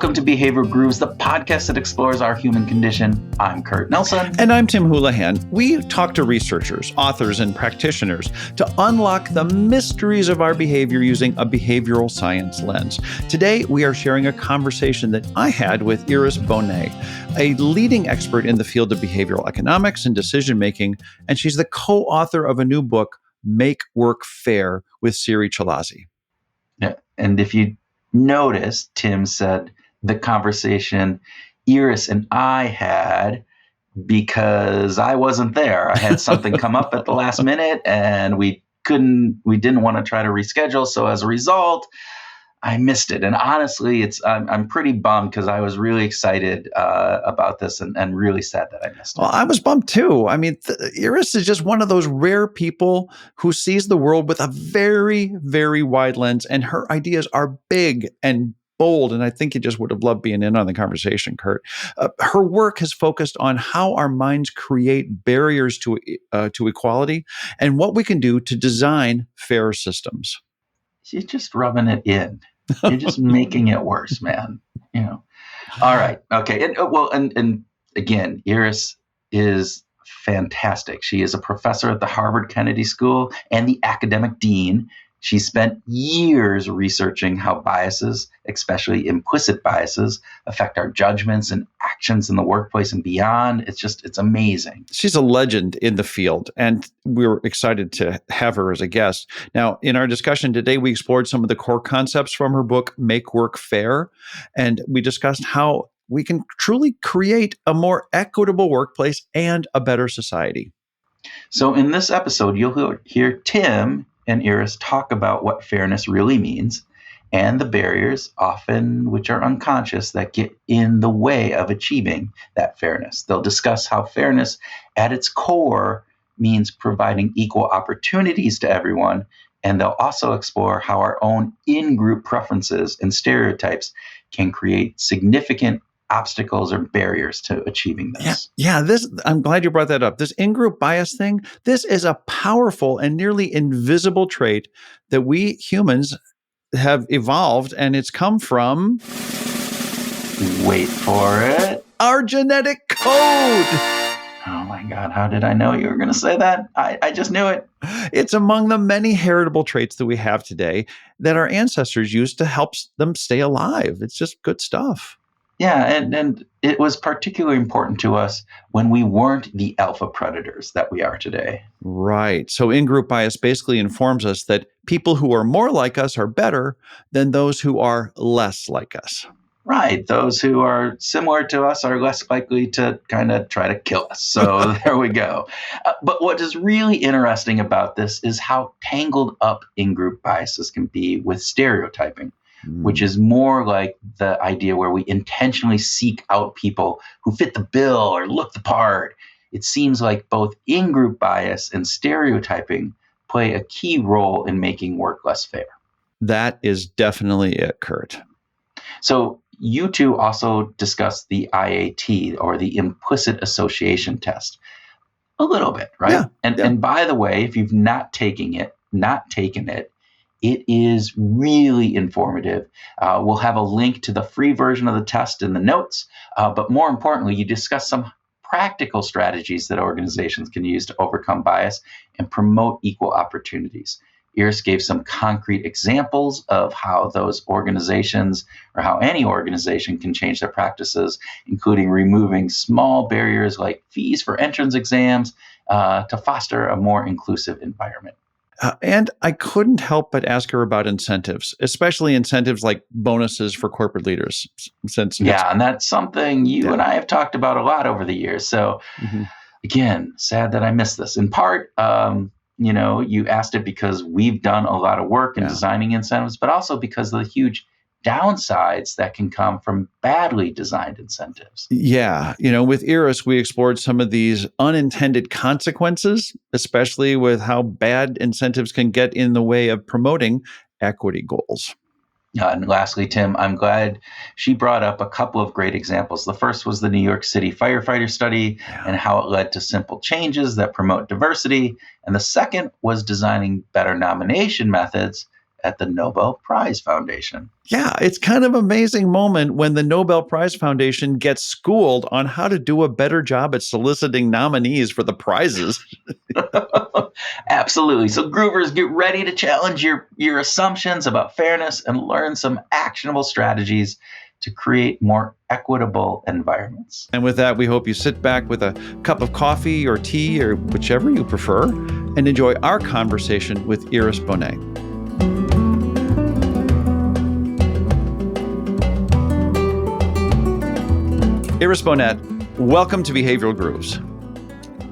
Welcome to Behavioral Grooves, the podcast that explores our human condition. I'm Kurt Nelson. And I'm Tim Houlihan. We talk to researchers, authors, and practitioners to unlock the mysteries of our behavior using a behavioral science lens. Today, we are sharing a conversation that I had with Iris Bohnet, a leading expert in the field of behavioral economics and decision-making, and she's the co-author of a new book, Make Work Fair, with Siri Chalazi. Yeah, and if you notice, Tim said the conversation Iris and I had because I wasn't there. I had something come up at the last minute and we didn't want to try to reschedule. So as a result, I missed it. And honestly, I'm pretty bummed because I was really excited about this and really sad that I missed it. Well, I was bummed too. I mean, Iris is just one of those rare people who sees the world with a very, very wide lens, and her ideas are big and bold. And I think you just would have loved being in on the conversation, Kurt. Her work has focused on how our minds create barriers to equality and what we can do to design fairer systems. She's just rubbing it in. You're just making it worse, man. You know. All right. Okay. And again, Iris is fantastic. She is a professor at the Harvard Kennedy School and the academic dean. She spent years researching how biases, especially implicit biases, affect our judgments and actions in the workplace and beyond. It's amazing. She's a legend in the field, and we're excited to have her as a guest. Now, in our discussion today, we explored some of the core concepts from her book, Make Work Fair, and we discussed how we can truly create a more equitable workplace and a better society. So in this episode, you'll hear Tim and Iris talk about what fairness really means and the barriers, often which are unconscious, that get in the way of achieving that fairness. They'll discuss how fairness at its core means providing equal opportunities to everyone, and they'll also explore how our own in-group preferences and stereotypes can create significant obstacles or barriers to achieving this. Yeah, I'm glad you brought that up. This in-group bias thing, this is a powerful and nearly invisible trait that we humans have evolved, and it's come from... Wait for it. Our genetic code. Oh my God, how did I know you were going to say that? I just knew it. It's among the many heritable traits that we have today that our ancestors used to help them stay alive. It's just good stuff. Yeah, and it was particularly important to us when we weren't the alpha predators that we are today. Right. So in-group bias basically informs us that people who are more like us are better than those who are less like us. Right. Those who are similar to us are less likely to kind of try to kill us. So there we go. But what is really interesting about this is how tangled up in-group biases can be with stereotyping, which is more like the idea where we intentionally seek out people who fit the bill or look the part. It seems like both in-group bias and stereotyping play a key role in making work less fair. That is definitely it, Kurt. So you two also discussed the IAT, or the Implicit Association Test, a little bit, right? Yeah, And by the way, if you've not taken it, it is really informative. We'll have a link to the free version of the test in the notes. But more importantly, you discuss some practical strategies that organizations can use to overcome bias and promote equal opportunities. Iris gave some concrete examples of how those organizations, or how any organization, can change their practices, including removing small barriers like fees for entrance exams to foster a more inclusive environment. And I couldn't help but ask her about incentives, especially incentives like bonuses for corporate leaders. And that's something you and I have talked about a lot over the years. So again, sad that I missed this. In part, you asked it because we've done a lot of work in designing incentives, but also because of the huge downsides that can come from badly designed incentives. Yeah. With Iris, we explored some of these unintended consequences, especially with how bad incentives can get in the way of promoting equity goals. And lastly, Tim, I'm glad she brought up a couple of great examples. The first was the New York City firefighter study and how it led to simple changes that promote diversity. And the second was designing better nomination methods at the Nobel Prize Foundation. Yeah, it's kind of an amazing moment when the Nobel Prize Foundation gets schooled on how to do a better job at soliciting nominees for the prizes. Absolutely. So Groovers, get ready to challenge your assumptions about fairness and learn some actionable strategies to create more equitable environments. And with that, we hope you sit back with a cup of coffee or tea or whichever you prefer and enjoy our conversation with Iris Bohnet. Iris Bohnet, welcome to Behavioral Grooves.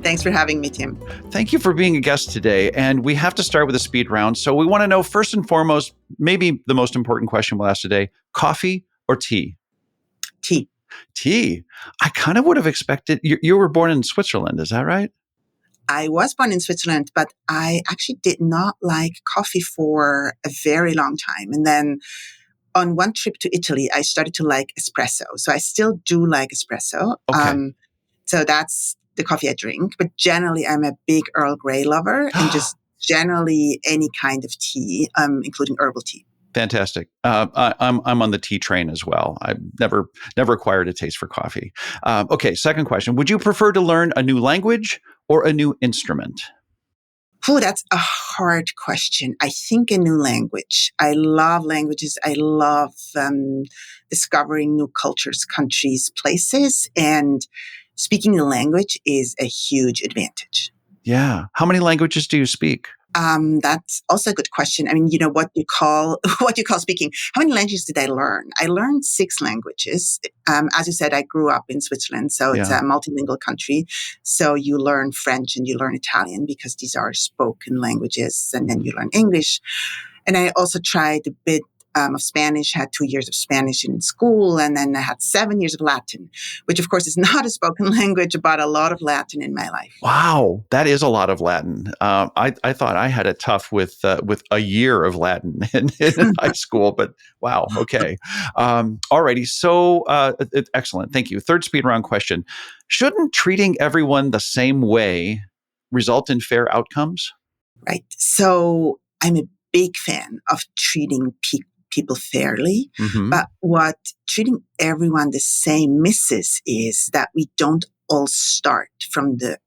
Thanks for having me, Tim. Thank you for being a guest today. And we have to start with a speed round. So we want to know, first and foremost, maybe the most important question we'll ask today, coffee or tea? Tea. Tea. I kind of would have expected, you were born in Switzerland, is that right? I was born in Switzerland, but I actually did not like coffee for a very long time. And then on one trip to Italy, I started to like espresso. So I still do like espresso. Okay. So that's the coffee I drink. But generally, I'm a big Earl Grey lover and just generally any kind of tea, including herbal tea. Fantastic. I'm on the tea train as well. I've never acquired a taste for coffee. Okay, second question. Would you prefer to learn a new language or a new instrument? Oh, that's a hard question. I think a new language. I love languages. I love discovering new cultures, countries, places, and speaking the language is a huge advantage. Yeah. How many languages do you speak? That's also a good question. I mean, what you call speaking. How many languages did I learn? I learned 6 languages. As you said, I grew up in Switzerland, so it's a multilingual country. So you learn French and you learn Italian because these are spoken languages, and then you learn English. And I also tried a bit of Spanish, had 2 years of Spanish in school, and then I had 7 years of Latin, which of course is not a spoken language, but a lot of Latin in my life. Wow, that is a lot of Latin. I thought I had it tough with a year of Latin in high school, but wow, okay. Alrighty, so excellent, thank you. Third speed round question. Shouldn't treating everyone the same way result in fair outcomes? Right. So I'm a big fan of treating people fairly. Mm-hmm. But what treating everyone the same misses is that we don't all start from the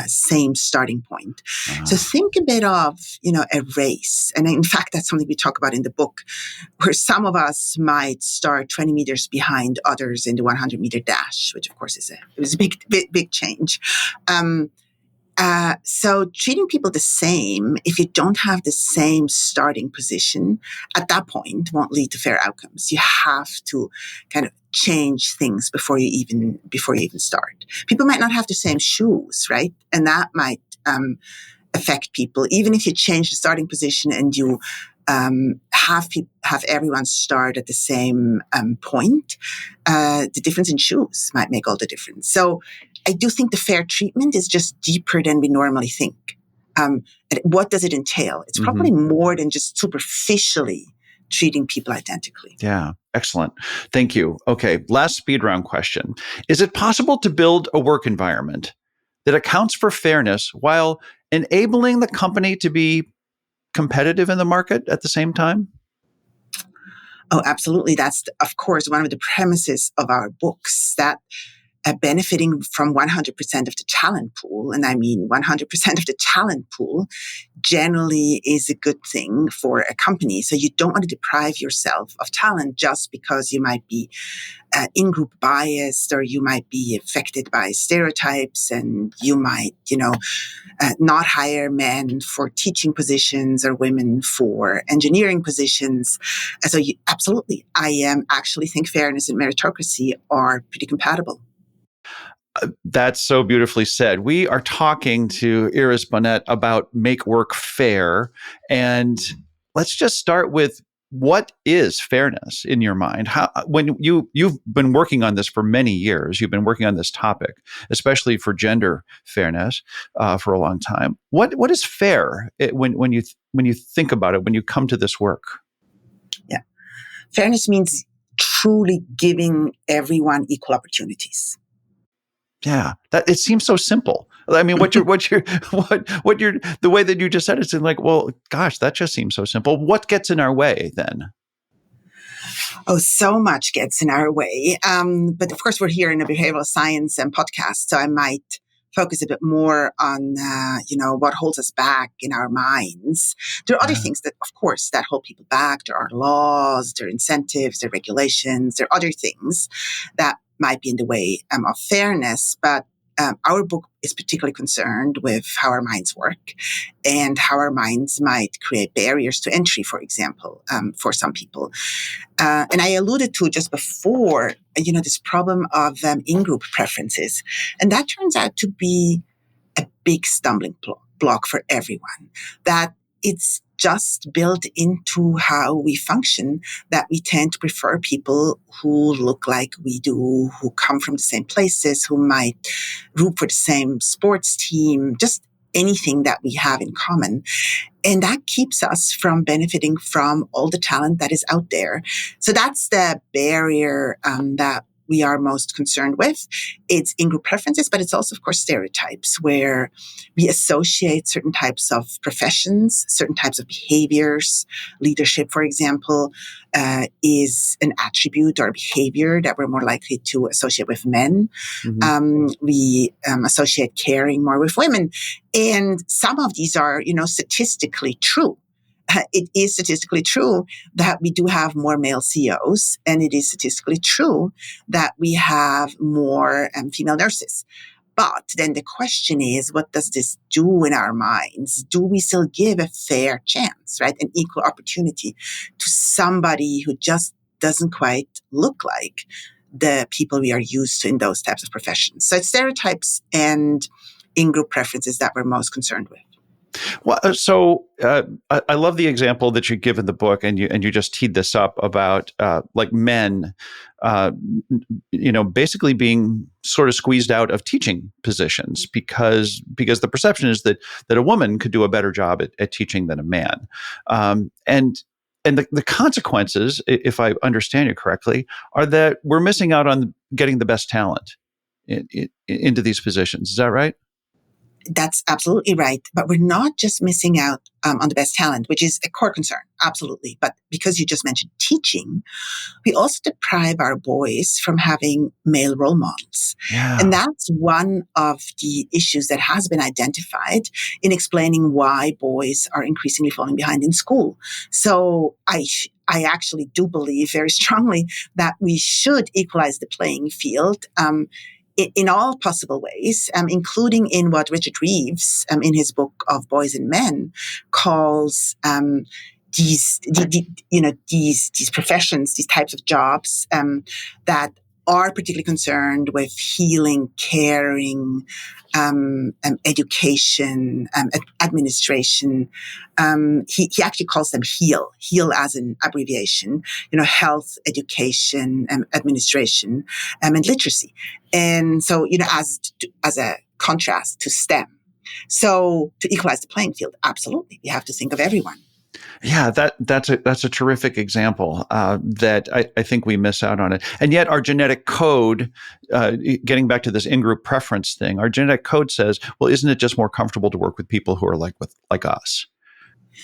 same starting point. So think a bit of, a race. And in fact, that's something we talk about in the book, where some of us might start 20 meters behind others in the 100-meter dash, which of course it was a big change. So treating people the same, if you don't have the same starting position, at that point won't lead to fair outcomes. You have to kind of change things before you even start. People might not have the same shoes, right? And that might affect people, even if you change the starting position and you have everyone start at the same point. The difference in shoes might make all the difference. So I do think the fair treatment is just deeper than we normally think. And what does it entail? It's probably more than just superficially treating people identically. Yeah, excellent. Thank you. Okay, last speed round question. Is it possible to build a work environment that accounts for fairness while enabling the company to be competitive in the market at the same time? Oh, absolutely. That's, of course, one of the premises of our books, that benefiting from 100% of the talent pool, and I mean 100% of the talent pool, generally is a good thing for a company. So you don't want to deprive yourself of talent just because you might be in-group biased, or you might be affected by stereotypes, and you might, not hire men for teaching positions or women for engineering positions. So absolutely, I actually think fairness and meritocracy are pretty compatible. That's so beautifully said. We are talking to Iris Bohnet about Make Work Fair. And let's just start with, what is fairness in your mind? When you've been working on this for many years, you've been working on this topic, especially for gender fairness, for a long time. What is fair when you think about it, when you come to this work? Yeah, fairness means truly giving everyone equal opportunities. Yeah, it seems so simple, I mean, the way that you just said it's like, well, gosh, that just seems so simple. What gets in our way then? Oh, so much gets in our way. But of course, we're here in a behavioral science and podcast, so I might focus a bit more on, what holds us back in our minds. There are other things that, of course, that hold people back. There are laws, there are incentives, there are regulations, there are other things that might be in the way of fairness. But our book is particularly concerned with how our minds work and how our minds might create barriers to entry, for example, for some people. And I alluded to just before, this problem of in-group preferences. And that turns out to be a big stumbling block for everyone, that it's just built into how we function, that we tend to prefer people who look like we do, who come from the same places, who might root for the same sports team, just anything that we have in common. And that keeps us from benefiting from all the talent that is out there. So that's the barrier that we are most concerned with. It's in-group preferences, but it's also, of course, stereotypes, where we associate certain types of professions, certain types of behaviors. Leadership, for example, is an attribute or behavior that we're more likely to associate with men. Mm-hmm. We associate caring more with women. And some of these are, statistically true. It is statistically true that we do have more male CEOs, and it is statistically true that we have more female nurses. But then the question is, what does this do in our minds? Do we still give a fair chance, right? An equal opportunity to somebody who just doesn't quite look like the people we are used to in those types of professions? So it's stereotypes and in-group preferences that we're most concerned with. Well, I love the example that you give in the book, and you just teed this up about like men, basically being sort of squeezed out of teaching positions because the perception is that a woman could do a better job at teaching than a man, and the consequences, if I understand you correctly, are that we're missing out on getting the best talent into these positions. Is that right? That's absolutely right. But we're not just missing out on the best talent, which is a core concern. Absolutely. But because you just mentioned teaching, we also deprive our boys from having male role models. Yeah. And that's one of the issues that has been identified in explaining why boys are increasingly falling behind in school. So I actually do believe very strongly that we should equalize the playing field in all possible ways, including in what Richard Reeves, in his book of Boys and Men, calls these professions, these types of jobs that are particularly concerned with healing, caring, education, administration. He actually calls them HEAL as an abbreviation, health, education, administration, and literacy. And so, as a contrast to STEM. So to equalize the playing field, absolutely, we have to think of everyone. Yeah, that's a terrific example that I think we miss out on it. And yet our genetic code, getting back to this in-group preference thing, our genetic code says, well, isn't it just more comfortable to work with people who are like us?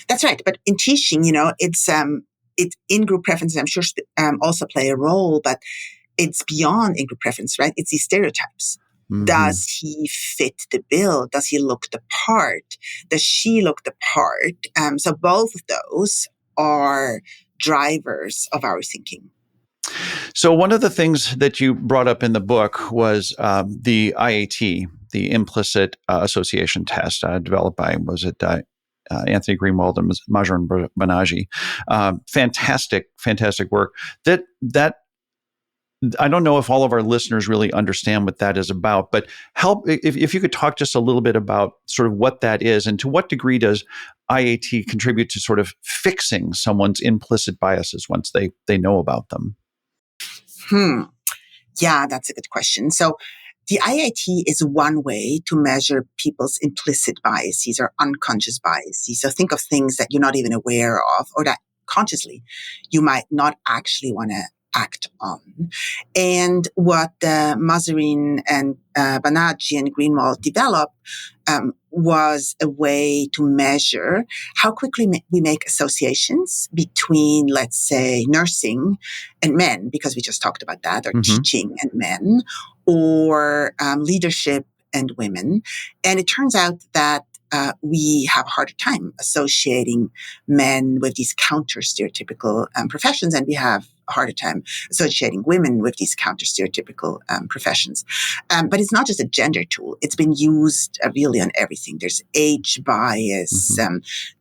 That's right. But in teaching, it's in-group preferences, I'm sure, also play a role, but it's beyond in-group preference, right? It's these stereotypes. Mm-hmm. Does he fit the bill? Does he look the part? Does she look the part? So both of those are drivers of our thinking. So one of the things that you brought up in the book was the IAT, the Implicit Association Test, developed by, Anthony Greenwald and Majran Banaji. Fantastic work. That I don't know if all of our listeners really understand what that is about, but help if you could talk just a little bit about sort of what that is, and to what degree does IAT contribute to sort of fixing someone's implicit biases once they know about them? Yeah, that's a good question. So the IAT is one way to measure people's implicit biases or unconscious biases. So think of things that you're not even aware of, or that consciously you might not actually want to act on. And what Mazarin and Banerjee and Greenwald developed was a way to measure how quickly we make associations between, let's say, nursing and men, because we just talked about that, or teaching and men, or leadership and women. And it turns out that we have a harder time associating men with these counter-stereotypical professions, and we have a harder time associating women with these counter-stereotypical professions. But it's not just a gender tool. It's been used really on everything. There's age bias,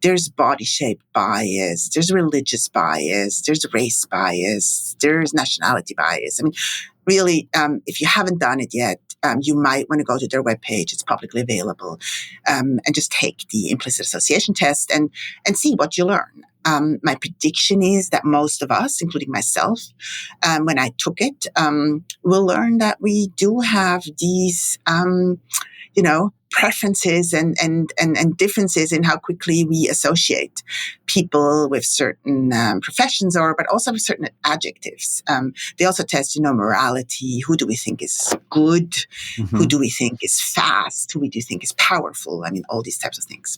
there's body shape bias, there's religious bias, there's race bias, there's nationality bias. I mean, really, if you haven't done it yet, you might want to go to their webpage. It's publicly available, and just take the Implicit Association Test and see what you learn. My prediction is that most of us, including myself, when I took it, will learn that we do have these, preferences and differences in how quickly we associate people with certain professions, but also with certain adjectives. They also test, morality. Who do we think is good? Who do we think is fast? Who do we think is powerful? I mean, all these types of things.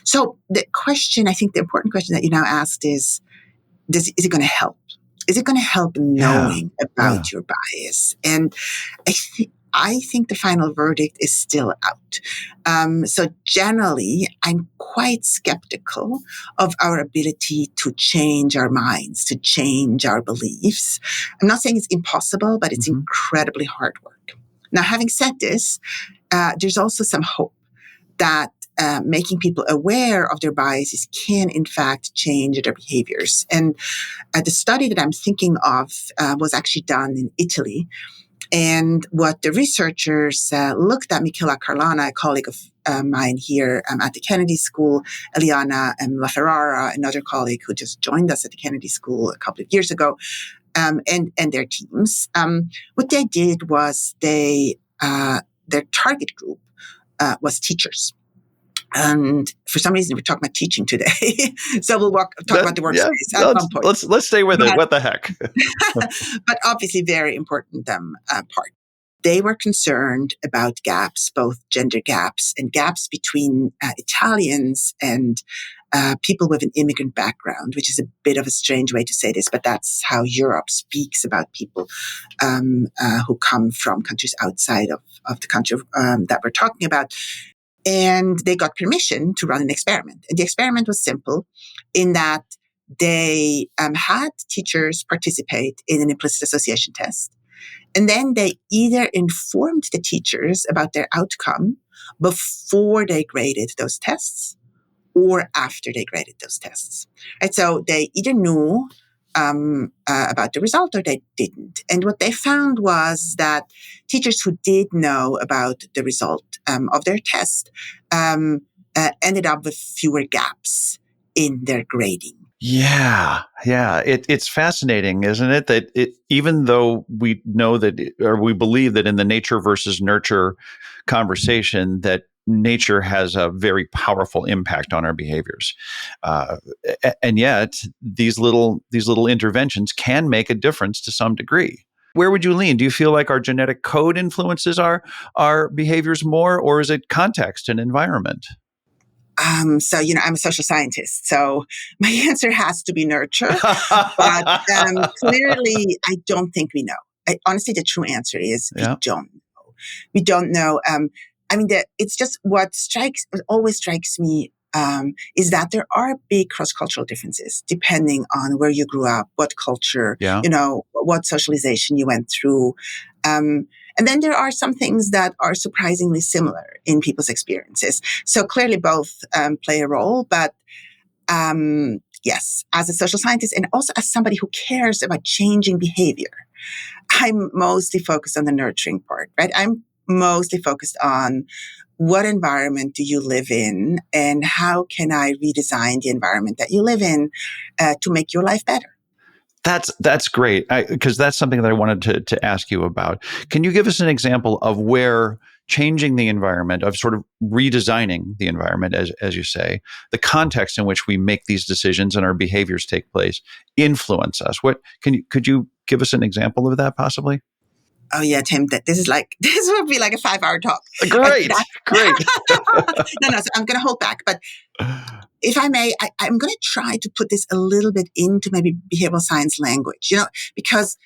So the important question that you now asked is it going to help? Is it going to help knowing about your bias? And I think the final verdict is still out. So generally, I'm quite skeptical of our ability to change our minds, to change our beliefs. I'm not saying it's impossible, but it's incredibly hard work. Now, having said this, there's also some hope that making people aware of their biases can, in fact, change their behaviors. And the study that I'm thinking of was actually done in Italy. And what the researchers looked at, Michela Carlana, a colleague of mine here at the Kennedy School, Eliana LaFerrara, another colleague who just joined us at the Kennedy School a couple of years ago, and their teams. What they did was their target group was teachers. And for some reason, we're talking about teaching today. So we'll talk about the workspace at some point. Let's stay with it. What the heck? But obviously, very important part. They were concerned about gaps, both gender gaps and gaps between Italians and people with an immigrant background, which is a bit of a strange way to say this, but that's how Europe speaks about people who come from countries outside of the country that we're talking about. And they got permission to run an experiment. And the experiment was simple in that they had teachers participate in an implicit association test. And then they either informed the teachers about their outcome before they graded those tests or after they graded those tests. Right? So they either knew about the result or they didn't. And what they found was that teachers who did know about the result of their test ended up with fewer gaps in their grading. Yeah. It's fascinating, isn't it? That even though we know or we believe that in the nature versus nurture conversation, that nature has a very powerful impact on our behaviors, and yet these little interventions can make a difference to some degree. Where would you lean? Do you feel like our genetic code influences our behaviors more, or is it context and environment? So, I'm a social scientist, so my answer has to be nurture. But clearly, I don't think we know. Honestly, the true answer is we don't know. We don't know. It's just what always strikes me is that there are big cross-cultural differences depending on where you grew up, what culture, what socialization you went through. And then there are some things that are surprisingly similar in people's experiences. So clearly both play a role, but yes, as a social scientist and also as somebody who cares about changing behavior, I'm mostly focused on the nurturing part, right? I'm mostly focused on what environment do you live in and how can I redesign the environment that you live in to make your life better. That's great, because that's something that I wanted to ask you about. Can you give us an example of where changing the environment, of sort of redesigning the environment, as you say, the context in which we make these decisions and our behaviors take place, influence us? Could you give us an example of that possibly? Oh yeah, Tim, this would be like a 5-hour talk. Great. No, so I'm going to hold back. But if I may, I'm going to try to put this a little bit into maybe behavioral science language, because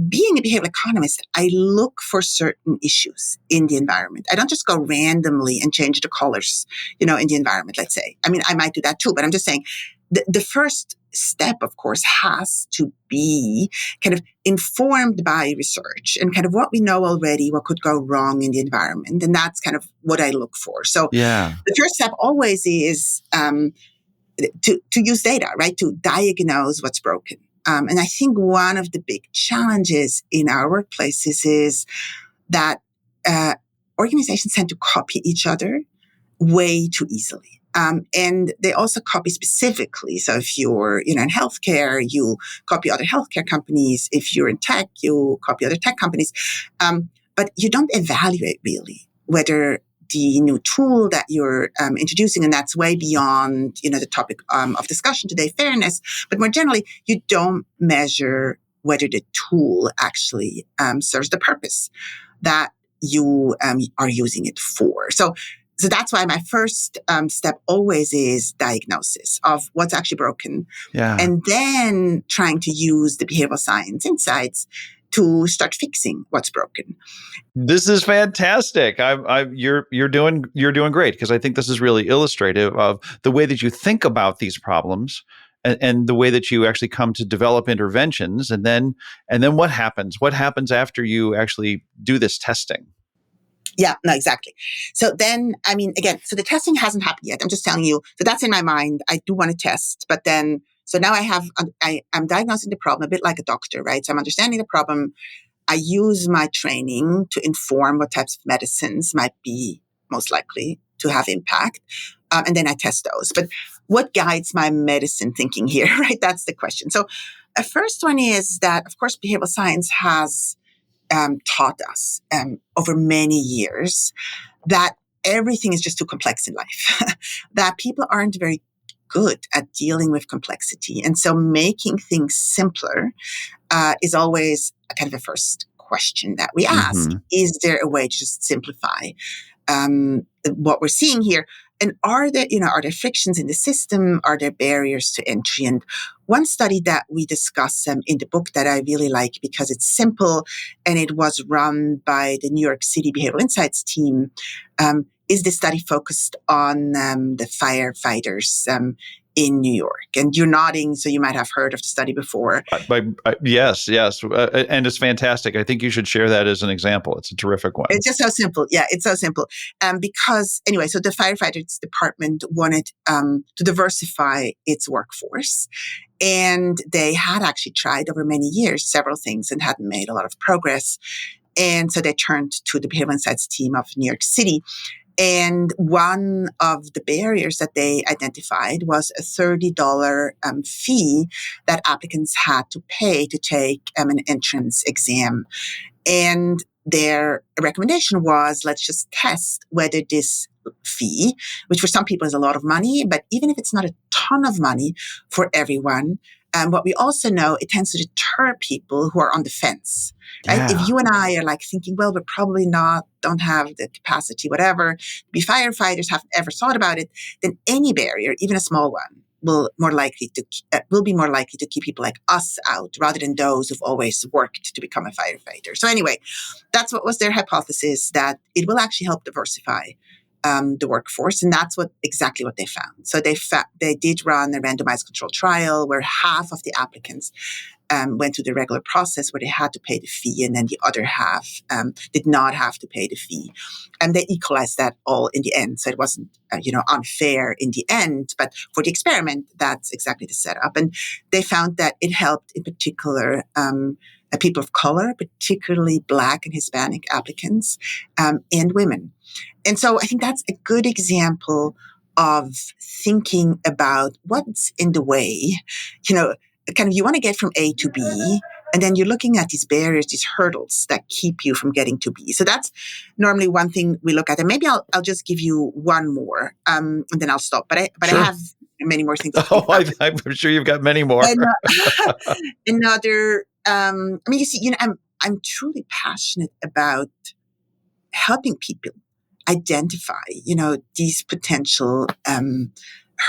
being a behavioral economist, I look for certain issues in the environment. I don't just go randomly and change the colors, in the environment, let's say. I mean, I might do that too, but I'm just saying the first step, of course, has to be kind of informed by research and kind of what we know already, what could go wrong in the environment. And that's kind of what I look for. So the first step always is to use data, right? To diagnose what's broken. And I think one of the big challenges in our workplaces is that organizations tend to copy each other way too easily. And they also copy specifically. So if you're, in healthcare, you copy other healthcare companies. If you're in tech, you copy other tech companies. But you don't evaluate really whether the new tool that you're introducing, and that's way beyond, the topic of discussion today, fairness. But more generally, you don't measure whether the tool actually serves the purpose that you are using it for. So that's why my first step always is diagnosis of what's actually broken. And then trying to use the behavioral science insights to start fixing what's broken. This is fantastic. You're doing great, because I think this is really illustrative of the way that you think about these problems and the way that you actually come to develop interventions. And then what happens? What happens after you actually do this testing? Yeah, no, exactly. So then, I mean, again, so the testing hasn't happened yet. I'm just telling you. So that's in my mind. I do want to test, but then, so now I'm diagnosing the problem a bit like a doctor, right? So I'm understanding the problem. I use my training to inform what types of medicines might be most likely to have impact. And then I test those. But what guides my medicine thinking here, right? That's the question. So the first one is that, of course, behavioral science has taught us over many years that everything is just too complex in life, that people aren't very good at dealing with complexity. And so making things simpler is always a kind of a first question that we ask. Mm-hmm. Is there a way to just simplify what we're seeing here? And are there frictions in the system? Are there barriers to entry? And one study that we discuss in the book that I really like because it's simple and it was run by the New York City Behavioral Insights team is the study focused on the firefighters in New York. And you're nodding, so you might have heard of the study before. Yes. And it's fantastic. I think you should share that as an example. It's a terrific one. It's just so simple. Yeah, it's so simple. Because anyway, so the firefighters department wanted to diversify its workforce. And they had actually tried over many years several things and hadn't made a lot of progress. And so they turned to the Behavioral Insights team of New York City. And one of the barriers that they identified was a $30 fee that applicants had to pay to take an entrance exam. And their recommendation was, let's just test whether this fee, which for some people is a lot of money, but even if it's not a ton of money for everyone, what we also know, it tends to deter people who are on the fence. Right? Yeah. If you and I are like thinking, well, we're probably don't have the capacity, whatever, be firefighters, haven't ever thought about it, then any barrier, even a small one, will be more likely to keep people like us out rather than those who've always worked to become a firefighter. So anyway, that's what was their hypothesis, that it will actually help diversify the workforce. And that's exactly what they found. So they did run a randomized controlled trial where half of the applicants went through the regular process where they had to pay the fee, and then the other half did not have to pay the fee. And they equalized that all in the end. So it wasn't, unfair in the end, but for the experiment, that's exactly the setup. And they found that it helped in particular people of color, particularly Black and Hispanic applicants, and women. And so I think that's a good example of thinking about what's in the way, kind of you want to get from A to B, and then you're looking at these barriers, these hurdles that keep you from getting to B. So that's normally one thing we look at. And maybe I'll just give you one more, and then I'll stop. But Sure. I have many more things. I'm sure you've got many more. Another I mean, you see, I'm truly passionate about helping people identify, these potential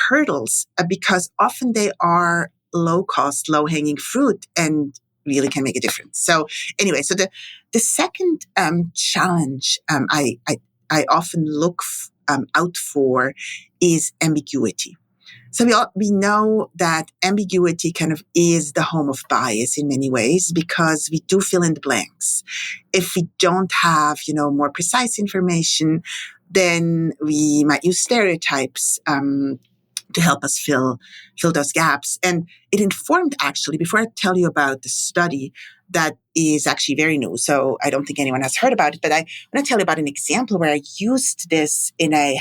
hurdles, because often they are low cost, low hanging fruit and really can make a difference. So anyway, so the second challenge I often look out for is ambiguity. So we know that ambiguity kind of is the home of bias in many ways, because we do fill in the blanks. If we don't have, more precise information, then we might use stereotypes to help us fill those gaps. And it informed, actually, before I tell you about the study that is actually very new, so I don't think anyone has heard about it, but I want to tell you about an example where I used this in a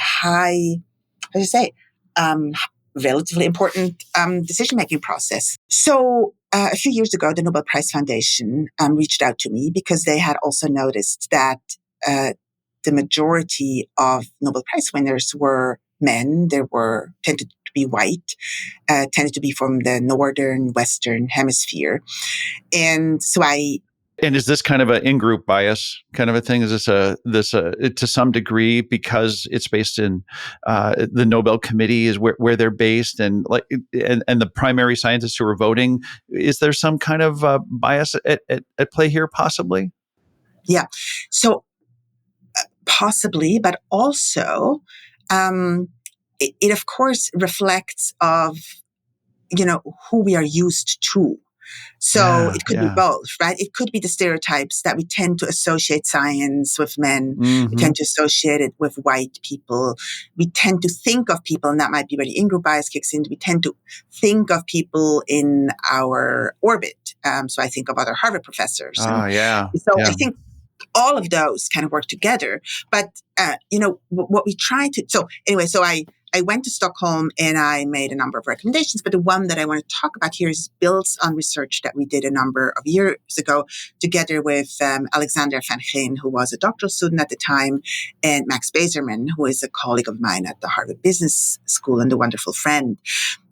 relatively important decision-making process. So a few years ago, the Nobel Prize Foundation reached out to me because they had also noticed that the majority of Nobel Prize winners were men. Tended to be white, tended to be from the northern, western hemisphere. And so And is this kind of an in-group bias kind of a thing? Is this to some degree, because it's based in the Nobel Committee is where they're based, and the primary scientists who are voting? Is there some kind of bias at play here, possibly? Yeah. So possibly, but also it of course reflects of who we are used to. So it could be both, right? It could be the stereotypes that we tend to associate science with men. Mm-hmm. We tend to associate it with white people. We tend to think of people, and that might be where the in-group bias kicks in. We tend to think of people in our orbit. So I think of other Harvard professors. I think all of those kind of work together. But, what we try to, so anyway, so I went to Stockholm and I made a number of recommendations, but the one that I want to talk about here is builds on research that we did a number of years ago together with Alexander van Geen, who was a doctoral student at the time, and Max Bazerman, who is a colleague of mine at the Harvard Business School and a wonderful friend.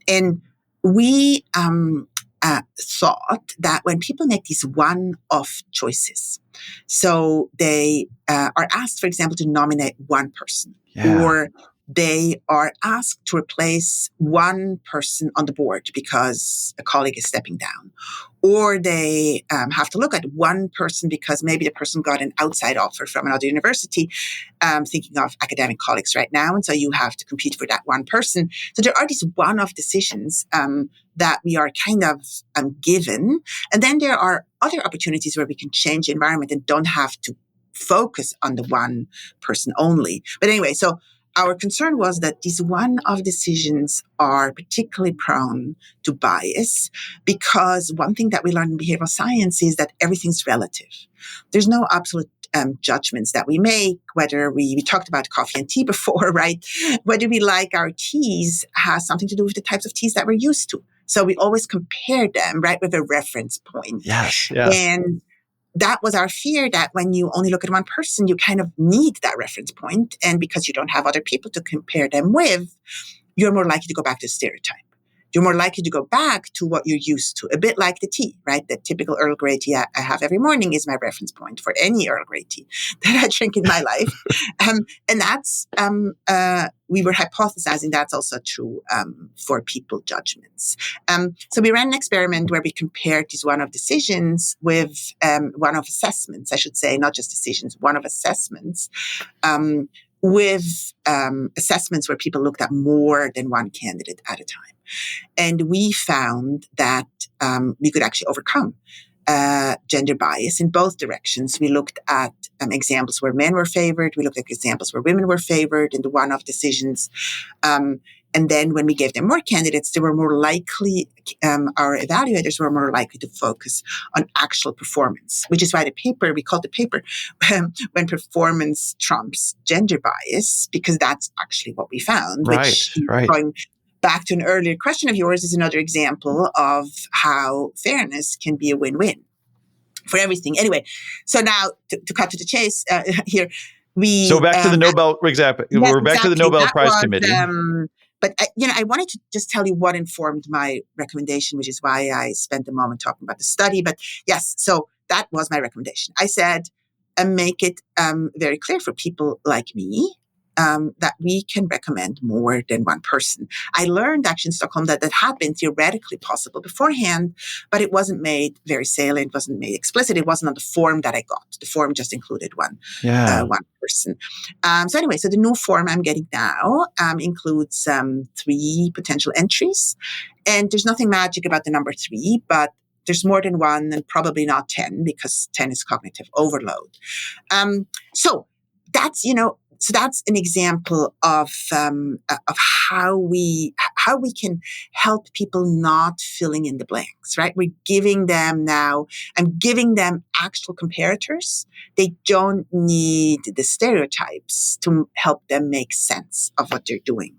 And we thought that when people make these one-off choices, so they are asked, for example, to nominate one person, or they are asked to replace one person on the board because a colleague is stepping down, or they have to look at one person because maybe the person got an outside offer from another university, thinking of academic colleagues right now, and so you have to compete for that one person. So there are these one-off decisions that we are kind of given, and then there are other opportunities where we can change the environment and don't have to focus on the one person only. But anyway, so our concern was that these one-off decisions are particularly prone to bias, because one thing that we learn in behavioral science is that everything's relative. There's no absolute judgments that we make, whether we talked about coffee and tea before, right? Whether we like our teas has something to do with the types of teas that we're used to. So we always compare them, right, with a reference point. Yes. And that was our fear, that when you only look at one person, you kind of need that reference point. And because you don't have other people to compare them with, you're more likely to go back to stereotype. You're more likely to go back to what you're used to, a bit like the tea, right? The typical Earl Grey tea I have every morning is my reference point for any Earl Grey tea that I drink in my life. And that's, we were hypothesizing that's also true for people judgments. So we ran an experiment where we compared these one-off decisions with one-off assessments, I should say, not just decisions, one-off assessments, with assessments where people looked at more than one candidate at a time. And we found that we could actually overcome gender bias in both directions. We looked at examples where men were favored. We looked at examples where women were favored in the one-off decisions. And then when we gave them more candidates, they were more likely, our evaluators were more likely to focus on actual performance, which is why we called the paper When Performance Trumps Gender Bias, because that's actually what we found. Right. Going back to an earlier question of yours is another example of how fairness can be a win-win for everything. Anyway, so now to cut to the chase here, So back to the Nobel, exactly. Yes, We're back to the Nobel Prize Committee. But I wanted to just tell you what informed my recommendation, which is why I spent a moment talking about the study. But yes, so that was my recommendation. I said, make it very clear for people like me that we can recommend more than one person. I learned actually in Stockholm that had been theoretically possible beforehand, but it wasn't made very salient, wasn't made explicit. It wasn't on the form that I got. The form just included one person. So anyway, so the new form I'm getting now includes 3 potential entries. And there's nothing magic about the number 3, but there's more than one and probably not 10 because 10 is cognitive overload. So that's, so that's an example of how we can help people not filling in the blanks, right? I'm giving them actual comparators. They don't need the stereotypes to help them make sense of what they're doing.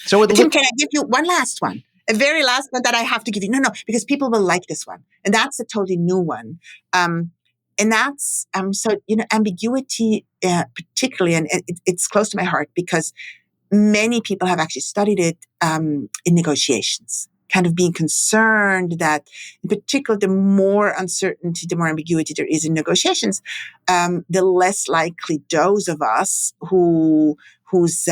So Tim, can I give you one last one? A very last one that I have to give you. No, because people will like this one. And that's a totally new one. And that's, ambiguity particularly, and it's close to my heart because many people have actually studied it in negotiations, kind of being concerned that in particular, the more uncertainty, the more ambiguity there is in negotiations, the less likely those of us whose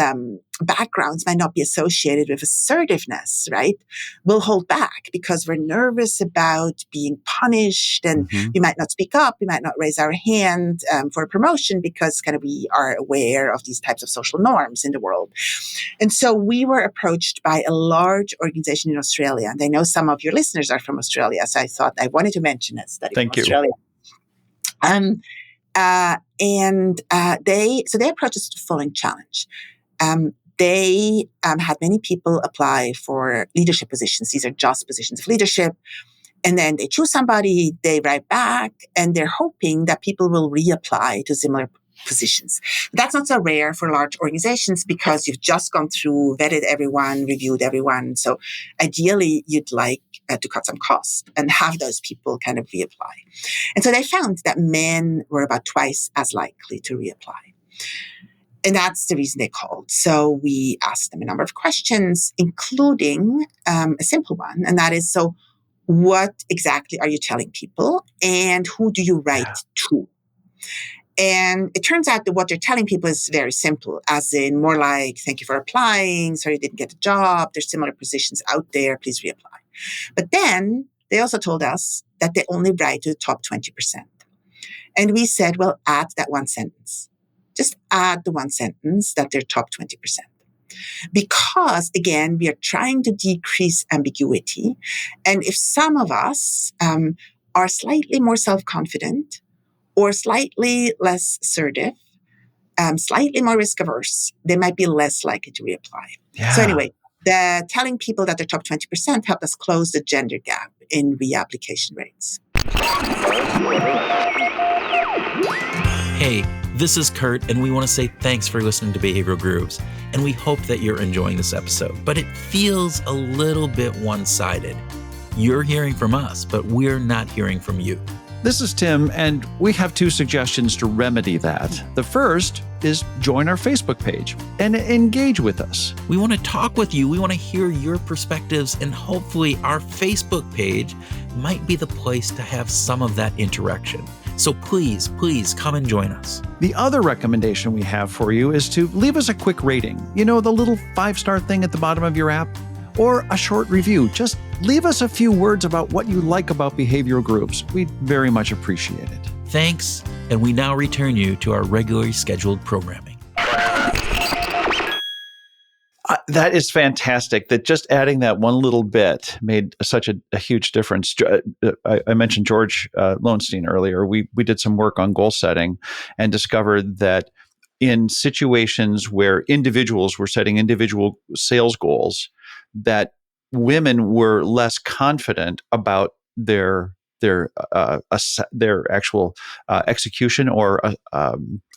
backgrounds might not be associated with assertiveness, right, will hold back because we're nervous about being punished and we might not speak up, we might not raise our hand for a promotion because kind of we are aware of these types of social norms in the world. And so we were approached by a large organization in Australia, and I know some of your listeners are from Australia, so I thought I wanted to mention a study from Australia. They approached us with the following challenge. They had many people apply for leadership positions. These are just positions of leadership. And then they choose somebody, they write back, and they're hoping that people will reapply to similar positions. That's not so rare for large organizations because you've just gone through, vetted everyone, reviewed everyone. So ideally, you'd like to cut some costs and have those people kind of reapply. And so they found that men were about twice as likely to reapply. And that's the reason they called. So we asked them a number of questions, including a simple one. And that is, so what exactly are you telling people and who do you write to? And it turns out that what they're telling people is very simple, as in more like, thank you for applying, sorry you didn't get the job, there's similar positions out there, please reapply. But then they also told us that they only write to the top 20%. And we said, well, add that one sentence. Just add the one sentence that they're top 20%. Because, again, we are trying to decrease ambiguity. And if some of us are slightly more self-confident or slightly less assertive, slightly more risk-averse, they might be less likely to reapply. Yeah. So anyway, telling people that they're top 20% helped us close the gender gap in reapplication rates. Hey, this is Kurt, and we want to say thanks for listening to Behavioral Grooves, and we hope that you're enjoying this episode. But it feels a little bit one-sided. You're hearing from us, but we're not hearing from you. This is Tim, and we have 2 suggestions to remedy that. The first is join our Facebook page and engage with us. We want to talk with you. We want to hear your perspectives, and hopefully our Facebook page might be the place to have some of that interaction. So please come and join us. The other recommendation we have for you is to leave us a quick rating. You know, the little 5-star thing at the bottom of your app? Or a short review. Just leave us a few words about what you like about behavioral groups. We'd very much appreciate it. Thanks, and we now return you to our regularly scheduled programming. That is fantastic. That just adding that one little bit made such a huge difference. I mentioned George Lowenstein earlier. We did some work on goal setting and discovered that in situations where individuals were setting individual sales goals, that women were less confident about their actual execution or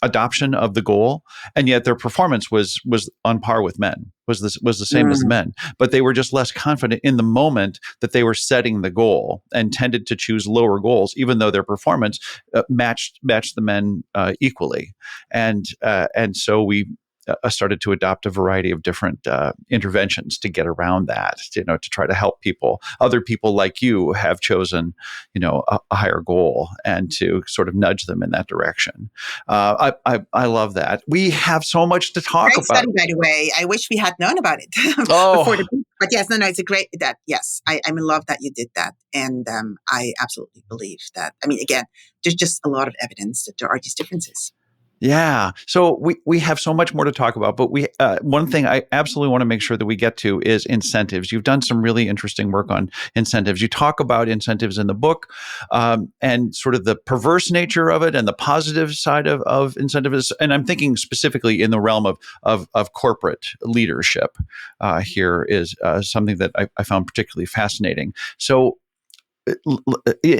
adoption of the goal, and yet their performance was on par with men, was the same as men, but they were just less confident in the moment that they were setting the goal and tended to choose lower goals, even though their performance matched the men equally, and so we started to adopt a variety of different interventions to get around that, to try to help people. Other people like you have chosen, a higher goal and to sort of nudge them in that direction. I love that. We have so much to talk Great about. study, by the way. I wish we had known about it Oh, before the book. But yes, no, it's a great that. Yes, I'm in love that you did that, and I absolutely believe that. I mean, again, there's just a lot of evidence that there are these differences. yeah. So we have so much more to talk about, but one thing I absolutely want to make sure that we get to is incentives. You've done some really interesting work on incentives. You talk about incentives in the book, and sort of the perverse nature of it and the positive side of incentives. And I'm thinking specifically in the realm of corporate leadership. Here is something that I found particularly fascinating. So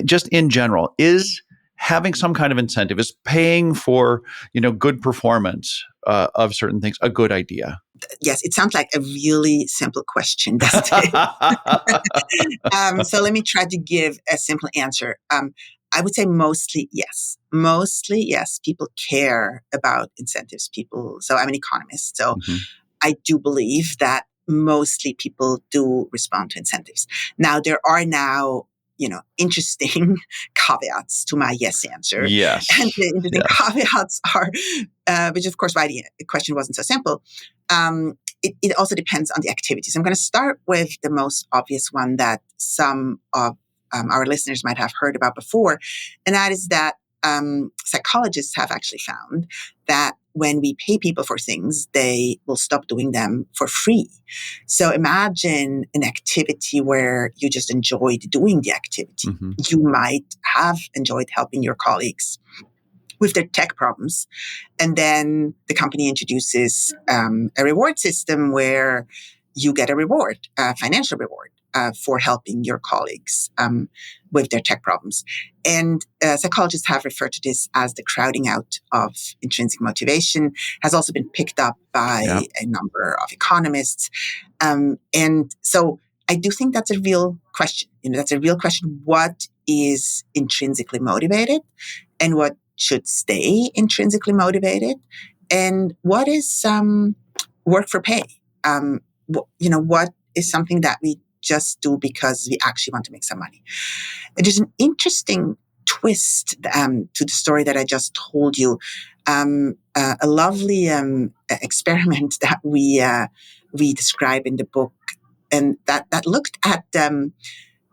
just in general, is having some kind of incentive, is paying for good performance of certain things a good idea? Yes, it sounds like a really simple question, doesn't it? So let me try to give a simple answer. I would say mostly yes. Mostly yes. People care about incentives. So I'm an economist. So I do believe that mostly people do respond to incentives. Now, there are interesting caveats to my yes answer. Yes. And the interesting caveats are, which of course why the question wasn't so simple. It also depends on the activities. I'm going to start with the most obvious one that some of our listeners might have heard about before, and that is that psychologists have actually found that when we pay people for things, they will stop doing them for free. So imagine an activity where you just enjoyed doing the activity. You might have enjoyed helping your colleagues with their tech problems. And then the company introduces a reward system where you get a reward, a financial reward. For helping your colleagues with their tech problems. And psychologists have referred to this as the crowding out of intrinsic motivation, has also been picked up by a number of economists. And so I do think that's a real question. That's a real question. What is intrinsically motivated and what should stay intrinsically motivated? And what is work for pay? What is something that we just do because we actually want to make some money? And there's an interesting twist to the story that I just told you. A lovely experiment that we describe in the book, and that looked at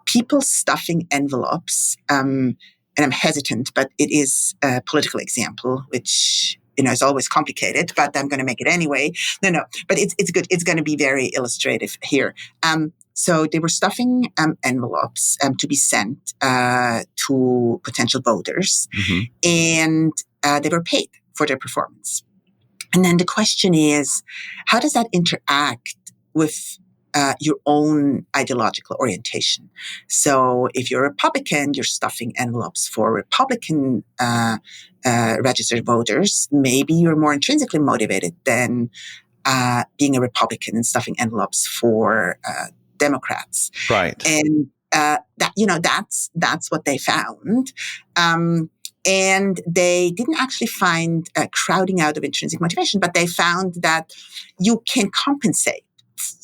people stuffing envelopes. And I'm hesitant, but it is a political example, which is always complicated, but I'm going to make it anyway. No, but it's good. It's going to be very illustrative here. So they were stuffing envelopes to be sent to potential voters, and they were paid for their performance. And then the question is, how does that interact with your own ideological orientation? So if you're a Republican, you're stuffing envelopes for Republican registered voters. Maybe you're more intrinsically motivated than being a Republican and stuffing envelopes for Democrats. Right. And that's what they found. And they didn't actually find crowding out of intrinsic motivation, but they found that you can compensate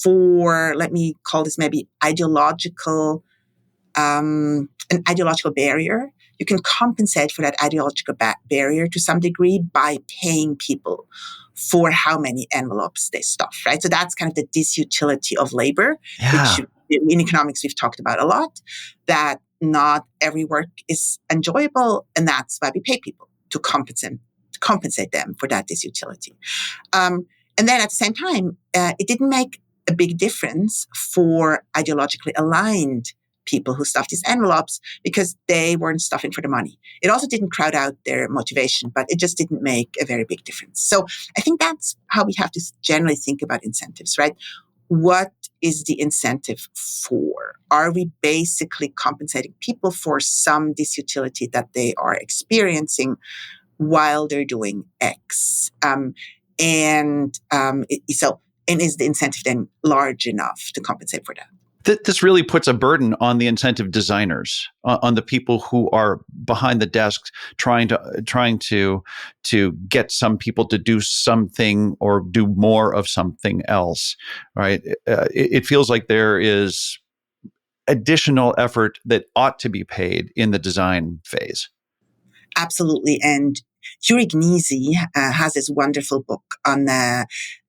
for, let me call this maybe ideological, an ideological barrier. You can compensate for that ideological barrier to some degree by paying people for how many envelopes they stuff, right? So that's kind of the disutility of labor, which in economics we've talked about a lot, that not every work is enjoyable, and that's why we pay people to compensate them for that disutility. And then at the same time, it didn't make a big difference for ideologically aligned people who stuffed these envelopes because they weren't stuffing for the money. It also didn't crowd out their motivation, but it just didn't make a very big difference. So I think that's how we have to generally think about incentives, right? What is the incentive for? Are we basically compensating people for some disutility that they are experiencing while they're doing X? And is the incentive then large enough to compensate for that? This really puts a burden on the incentive designers, on the people who are behind the desks trying to get some people to do something or do more of something else, right? It feels like there is additional effort that ought to be paid in the design phase. Absolutely. And Yuri Gnisi has this wonderful book on the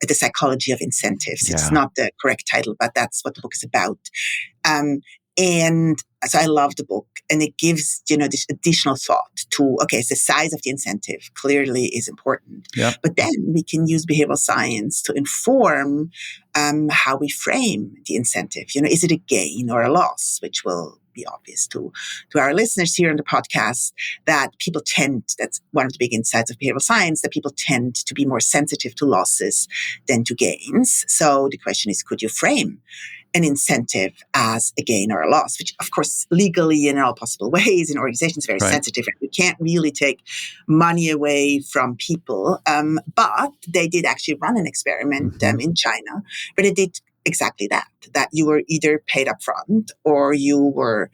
psychology of incentives. Yeah. It's not the correct title, but that's what the book is about. Um, and so I love the book, and it gives, this additional thought to, okay, so the size of the incentive clearly is important. Yep. But then we can use behavioral science to inform how we frame the incentive. Is it a gain or a loss, which will be obvious to our listeners here on the podcast, that that's one of the big insights of behavioral science, that people tend to be more sensitive to losses than to gains. So the question is, could you frame an incentive as a gain or a loss, which of course legally in all possible ways in organizations very sensitive. We can't really take money away from people. But they did actually run an experiment in China where they did exactly that you were either paid up front or you were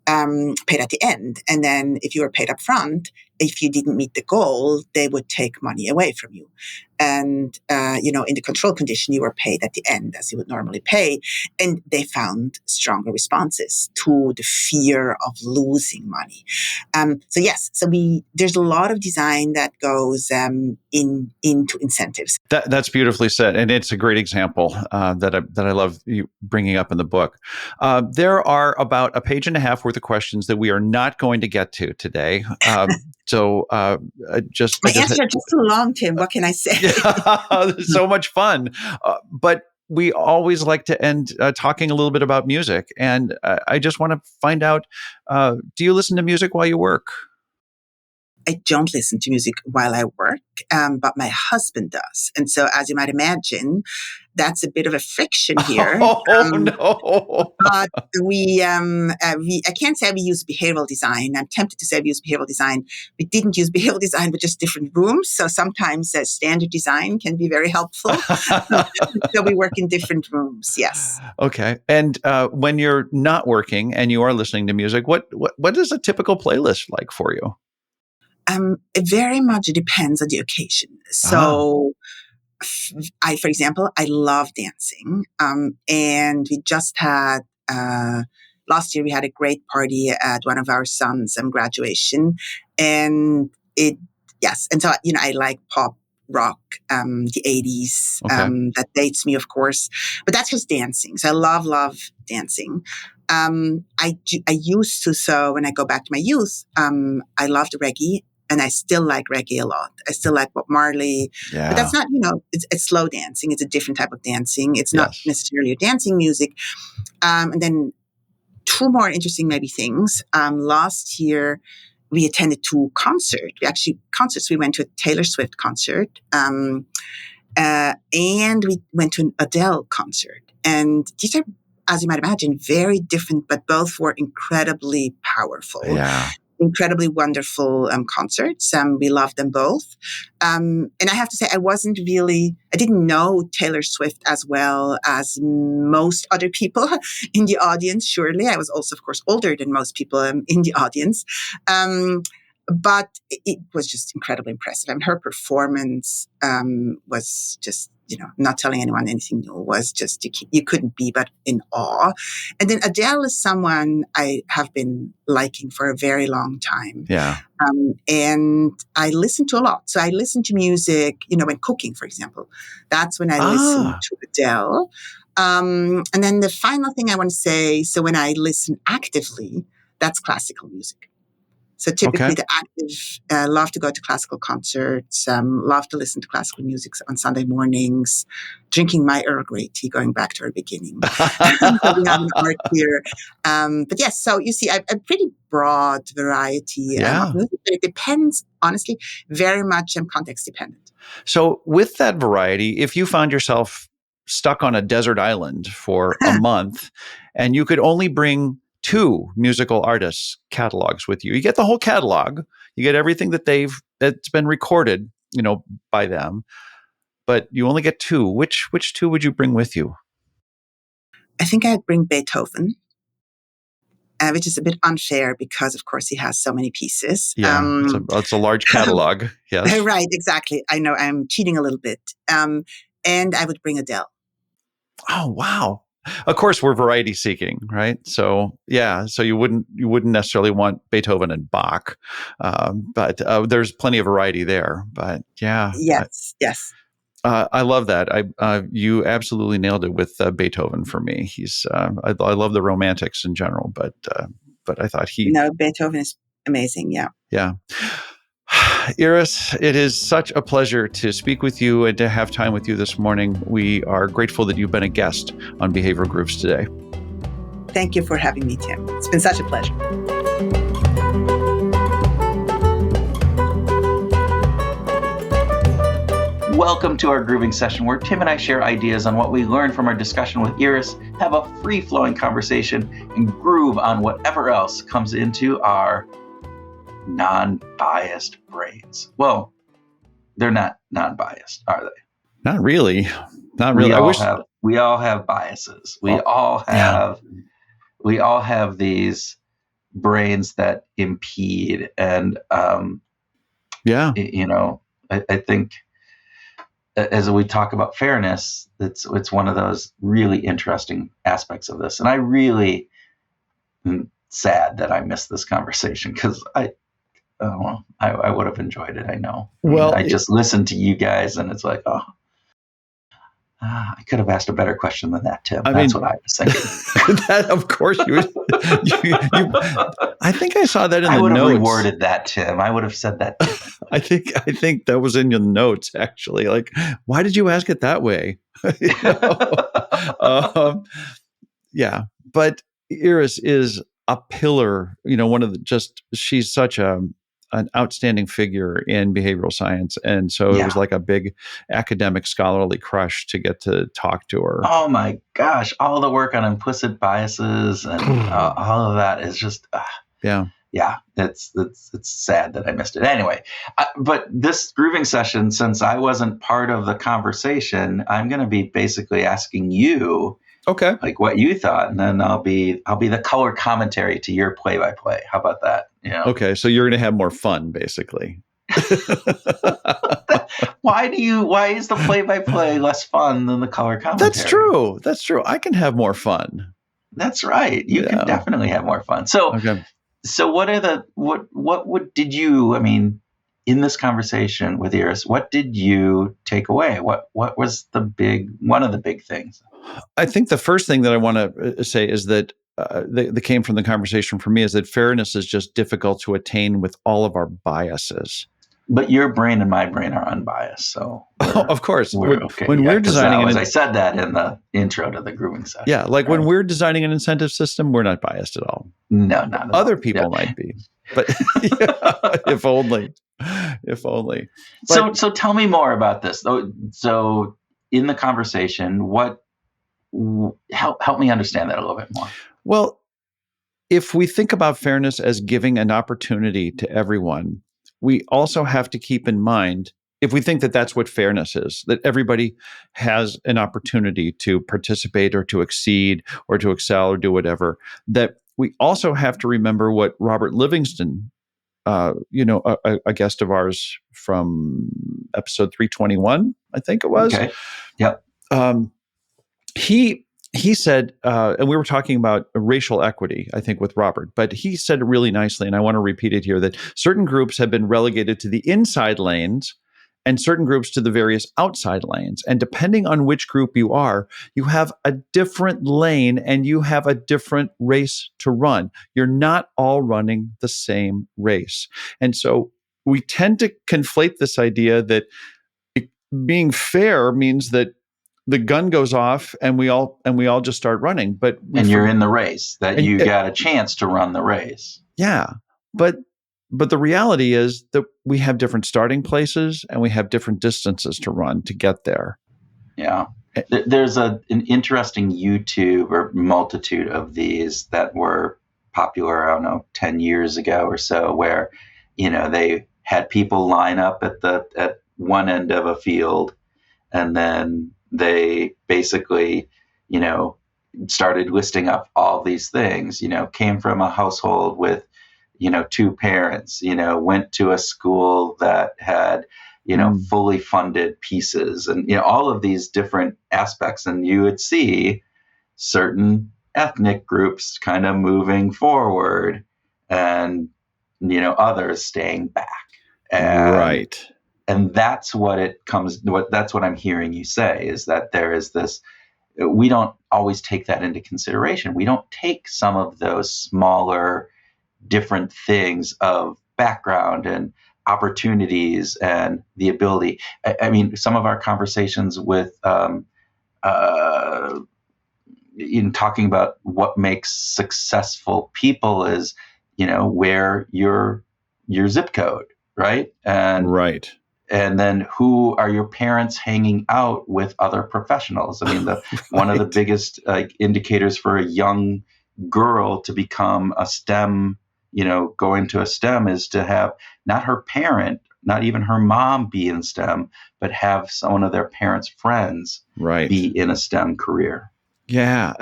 paid at the end. And then if you were paid up front, if you didn't meet the goal, they would take money away from you. And, in the control condition, you were paid at the end as you would normally pay. And they found stronger responses to the fear of losing money. There's a lot of design that goes into incentives. That's beautifully said. And it's a great example that I love you bringing up in the book. There are about a page and a half worth of questions that we are not going to get to today. So my answers are just too long, Tim. What can I say? So much fun. But we always like to end talking a little bit about music. And I just want to find out, do you listen to music while you work? I don't listen to music while I work, but my husband does. And so, as you might imagine, that's a bit of a friction here. No. But I can't say we use behavioral design. I'm tempted to say we use behavioral design. We didn't use behavioral design, but just different rooms. So sometimes standard design can be very helpful. So we work in different rooms. Yes. Okay. And when you're not working and you are listening to music, what is a typical playlist like for you? It very much depends on the occasion. So for example, I love dancing. And we just had, last year we had a great party at one of our sons' graduation. And and so, I like pop, rock, the 80s. Okay. That dates me, of course. But that's just dancing. So I love dancing. I used to, so when I go back to my youth, I loved reggae. And I still like reggae a lot. I still like Bob Marley. Yeah. But that's not, it's slow dancing. It's a different type of dancing. It's not necessarily a dancing music. And then two more interesting maybe things. Last year, we attended two concerts. We went to a Taylor Swift concert. And we went to an Adele concert. And these are, as you might imagine, very different, but both were incredibly powerful. Yeah. Incredibly wonderful concerts. We loved them both. And I have to say, I didn't know Taylor Swift as well as most other people in the audience, surely. I was also, of course, older than most people in the audience. But it was just incredibly impressive. I mean, her performance was just, not telling anyone anything new, was just, you couldn't be but in awe. And then Adele is someone I have been liking for a very long time. Yeah. And I listen to a lot. So I listen to music, when cooking, for example. That's when I listen to Adele. And then the final thing I want to say, so when I listen actively, that's classical music. So typically the active love to go to classical concerts, love to listen to classical music on Sunday mornings, drinking my Earl Grey tea, going back to our beginning. So we have an art here. But yes, so you see a pretty broad variety of music. But it depends, honestly, very much context dependent. So with that variety, if you found yourself stuck on a desert island for a month and you could only bring two musical artists' catalogs with you. You get the whole catalog. You get everything that's been recorded, by them. But you only get two. Which two would you bring with you? I think I'd bring Beethoven, which is a bit unfair because, of course, he has so many pieces. Yeah, it's a large catalog. Yes. Right, exactly. I know I'm cheating a little bit. And I would bring Adele. Oh, wow. Of course, we're variety seeking, right? So yeah, so you wouldn't necessarily want Beethoven and Bach, but there's plenty of variety there. But yeah, yes. I love that. You absolutely nailed it with Beethoven for me. He's I love the Romantics in general, but I thought Beethoven is amazing. Yeah. Iris, it is such a pleasure to speak with you and to have time with you this morning. We are grateful that you've been a guest on Behavioral Grooves today. Thank you for having me, Tim. It's been such a pleasure. Welcome to our grooving session where Tim and I share ideas on what we learned from our discussion with Iris, have a free-flowing conversation, and groove on whatever else comes into our non-biased brains. Well, they're not non-biased, are they? Not really. We all have biases. We all have these brains that impede. And I think as we talk about fairness, it's one of those really interesting aspects of this. And I really am sad that I missed this conversation because I would have enjoyed it. I know. Well, I just listened to you guys, and it's like, I could have asked a better question than that, Tim. That's what I was thinking. That, of course, you. I think I saw that in the notes. I would have reworded that, Tim. I would have said that. I think that was in your notes, actually. Like, why did you ask it that way? Yeah, but Iris is a pillar. She's such an outstanding figure in behavioral science. And so it was like a big academic scholarly crush to get to talk to her. Oh my gosh. All the work on implicit biases and all of that is just, yeah, it's sad that I missed it. Anyway, but this grooving session, since I wasn't part of the conversation, I'm going to be basically asking you, okay, like what you thought, and then I'll be the color commentary to your play-by-play. How about that? Okay, so you're going to have more fun, basically. Why is the play-by-play less fun than the color commentary? That's true. I can have more fun. That's right. You can definitely have more fun. So, okay. So what did you, in this conversation with Iris, what did you take away? What was one of the big things? I think the first thing that I want to say is that that came from the conversation for me is that fairness is just difficult to attain with all of our biases. But your brain and my brain are unbiased, so of course, we're okay. When we're designing, I said that in the intro to the grooving session. Yeah, like when we're designing an incentive system, we're not biased at all. No, not at Other all. people might be, but if only. But, so tell me more about this. So in the conversation, help me understand that a little bit more. Well, if we think about fairness as giving an opportunity to everyone, we also have to keep in mind, if we think that that's what fairness is, that everybody has an opportunity to participate or to exceed or to excel or do whatever, that we also have to remember what Robert Livingston, a guest of ours from episode 321, I think it was. Okay. Yep. He said, and we were talking about racial equity, I think, with Robert, but he said it really nicely, and I want to repeat it here, that certain groups have been relegated to the inside lanes and certain groups to the various outside lanes. And depending on which group you are, you have a different lane and you have a different race to run. You're not all running the same race. And so we tend to conflate this idea that being fair means that the gun goes off and we all just start running. But you're in the race, that you got a chance to run the race. Yeah. But the reality is that we have different starting places and we have different distances to run to get there. Yeah. There's an interesting YouTube or multitude of these that were popular, I don't know, 10 years ago or so, where, they had people line up at one end of a field, and then they basically, started listing up all these things, came from a household with, two parents, went to a school that had, fully funded pieces and, all of these different aspects. And you would see certain ethnic groups kind of moving forward and, others staying back. Right. And that's what that's what I'm hearing you say, is that there is this, we don't always take that into consideration. We don't take some of those smaller, different things of background and opportunities and the ability. I mean, some of our conversations with, in talking about what makes successful people is, where your zip code, right? Right. And then who are your parents hanging out with other professionals? I mean, one of the biggest indicators for a young girl to become a STEM, go into a STEM, is to have not her parent, not even her mom be in STEM, but have one of their parents' friends be in a STEM career. Yeah,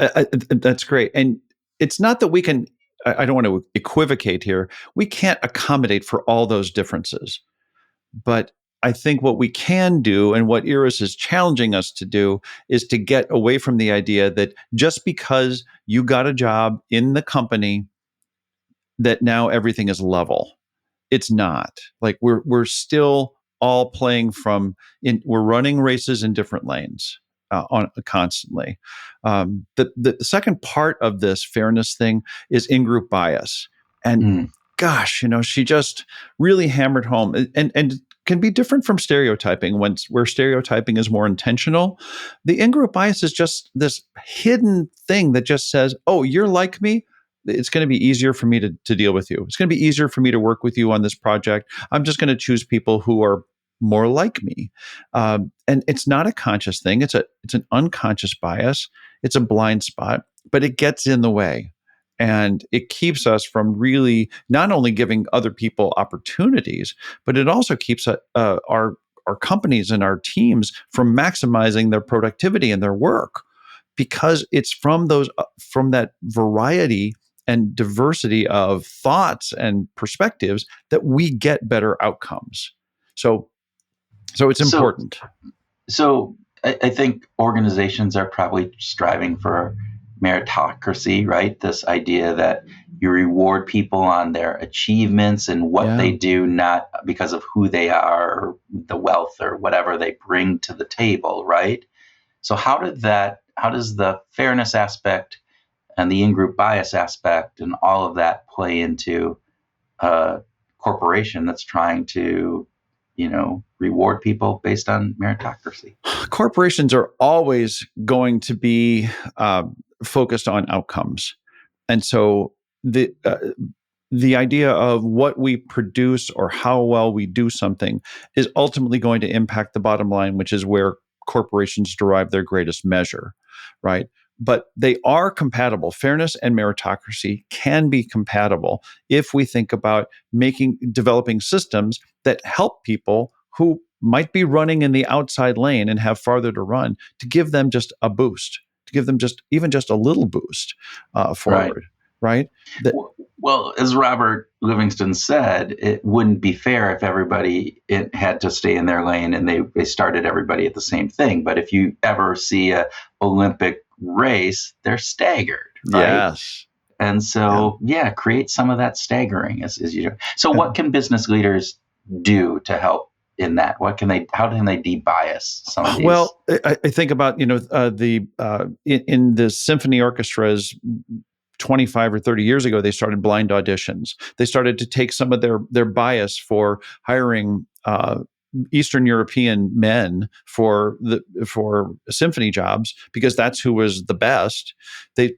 that's great. And it's not that we can, I don't want to equivocate here. We can't accommodate for all those differences. But I think what we can do, and what Iris is challenging us to do, is to get away from the idea that just because you got a job in the company, that now everything is level. It's not. Like we're still all playing we're running races in different lanes constantly. The second part of this fairness thing is in-group bias. And gosh, she just really hammered home, and can be different from stereotyping where stereotyping is more intentional. The in-group bias is just this hidden thing that just says, oh, you're like me. It's going to be easier for me to deal with you. It's going to be easier for me to work with you on this project. I'm just going to choose people who are more like me. And it's not a conscious thing. It's an unconscious bias. It's a blind spot, but it gets in the way. And it keeps us from really not only giving other people opportunities, but it also keeps our companies and our teams from maximizing their productivity and their work, because it's from that variety and diversity of thoughts and perspectives that we get better outcomes. So it's important. So I think organizations are probably striving for meritocracy, right? This idea that you reward people on their achievements and what they do, not because of who they are, or the wealth or whatever they bring to the table, right? So how does the fairness aspect and the in-group bias aspect and all of that play into a corporation that's trying to, reward people based on meritocracy? Corporations are always going to be focused on outcomes. And so the idea of what we produce or how well we do something is ultimately going to impact the bottom line, which is where corporations derive their greatest measure, right? But they are compatible. Fairness and meritocracy can be compatible if we think about developing systems that help people who might be running in the outside lane and have farther to run, to give them just a boost, to give them even just a little boost forward, right? Well, as Robert Livingston said, it wouldn't be fair if everybody had to stay in their lane and they started everybody at the same thing. But if you ever see a Olympic race, they're staggered, right? Yes. And so, create some of that staggering as you. So what can business leaders do to help in that? How can they de-bias some of these? Well, I think about, in the symphony orchestras 25 or 30 years ago, they started blind auditions. They started to take some of their bias for hiring Eastern European men for symphony jobs, because that's who was the best. They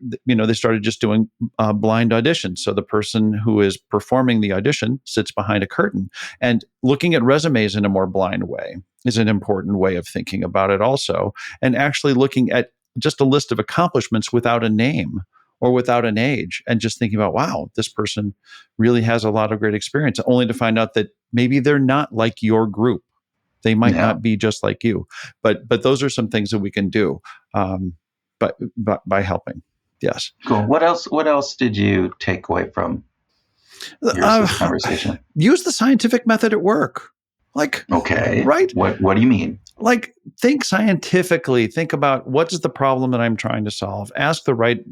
started just doing blind auditions. So the person who is performing the audition sits behind a curtain, and looking at resumes in a more blind way is an important way of thinking about it also. And actually looking at just a list of accomplishments without a name or without an age, and just thinking about, wow, this person really has a lot of great experience, only to find out that maybe they're not like your group. They might not be just like you, but those are some things that we can do. by helping. Yes. Cool. What else did you take away from this conversation? Use the scientific method at work. Okay. Right? What do you mean? Think scientifically. Think about what's the problem that I'm trying to solve. Ask the right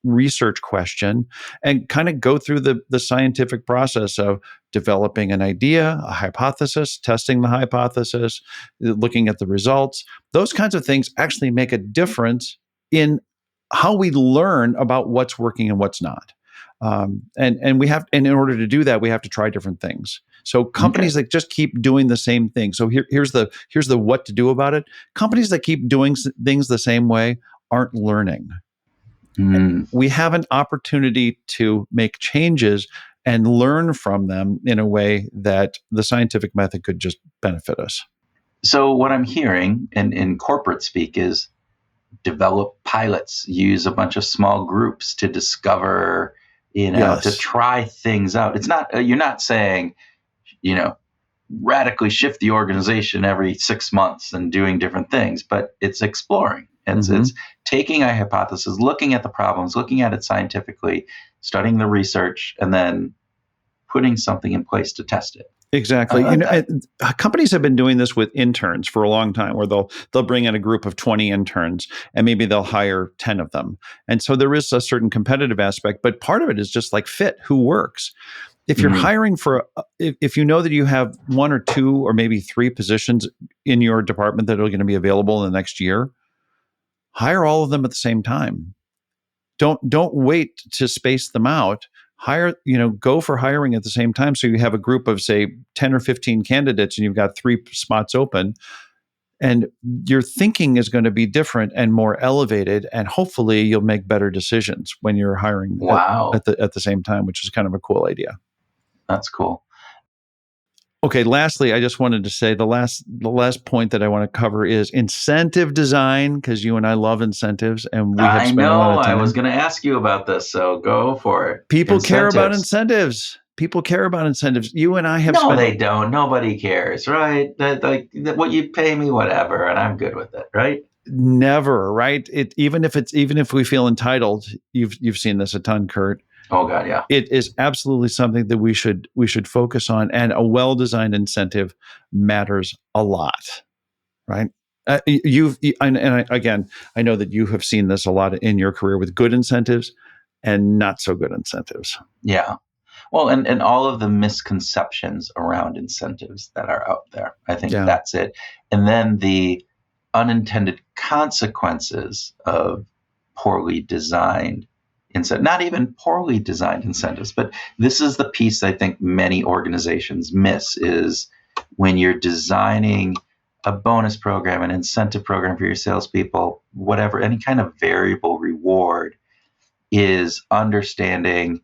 research question and kind of go through the scientific process of developing an idea, a hypothesis, testing the hypothesis, looking at the results. Those kinds of things actually make a difference in how we learn about what's working and what's not. And in order to do that, we have to try different things. So companies that just keep doing the same thing. So here's the what to do about it. Companies that keep doing things the same way aren't learning. We have an opportunity to make changes and learn from them in a way that the scientific method could just benefit us. So what I'm hearing in corporate speak is develop pilots, use a bunch of small groups to discover, to try things out. It's not, you're not saying, radically shift the organization every 6 months and doing different things, but it's exploring. It's taking a hypothesis, looking at the problems, looking at it scientifically, studying the research, and then putting something in place to test it. Exactly. Companies have been doing this with interns for a long time, where they'll bring in a group of 20 interns and maybe they'll hire 10 of them. And so there is a certain competitive aspect, but part of it is just like fit, who works. If you're hiring if you know that you have 1 or 2 or maybe 3 positions in your department that are going to be available in the next year, hire all of them at the same time. Don't wait to space them out. Go for hiring at the same time. So you have a group of, say, 10 or 15 candidates and you've got 3 spots open, and your thinking is going to be different and more elevated. And hopefully you'll make better decisions when you're hiring at the same time, which is kind of a cool idea. That's cool. Okay. Lastly, I just wanted to say the last point that I want to cover is incentive design, because you and I love incentives, and we have spent a lot of time. I was going to ask you about this, so go for it. People care about incentives. People care about incentives. You and I have. No, they don't. Nobody cares, right? What you pay me, whatever, and I'm good with it, right? Never, right? Even if we feel entitled, you've seen this a ton, Kurt. Oh God, yeah. It is absolutely something that we should focus on, and a well-designed incentive matters a lot, right? I know that you have seen this a lot in your career with good incentives and not so good incentives. Yeah. Well, and all of the misconceptions around incentives that are out there. I think that's it. And then the unintended consequences of poorly designed not even poorly designed incentives, but this is the piece I think many organizations miss, is when you're designing a bonus program, an incentive program for your salespeople, whatever, any kind of variable reward, is understanding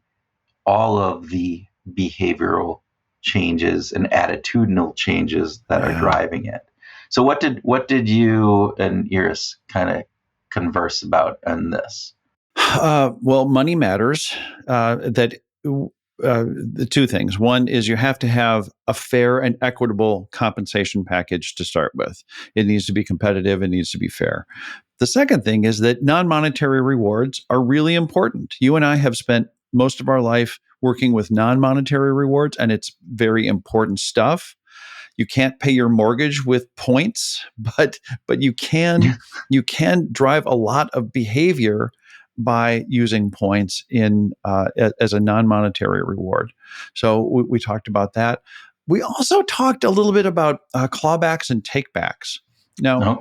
all of the behavioral changes and attitudinal changes that are driving it. So what did you and Iris kind of converse about in this? Well, money matters. The 2 things. One is you have to have a fair and equitable compensation package to start with. It needs to be competitive. It needs to be fair. The second thing is that non-monetary rewards are really important. You and I have spent most of our life working with non-monetary rewards, and it's very important stuff. You can't pay your mortgage with points, but you can drive a lot of behavior by using points as a non-monetary reward. So we talked about that. We also talked a little bit about clawbacks and takebacks. Now,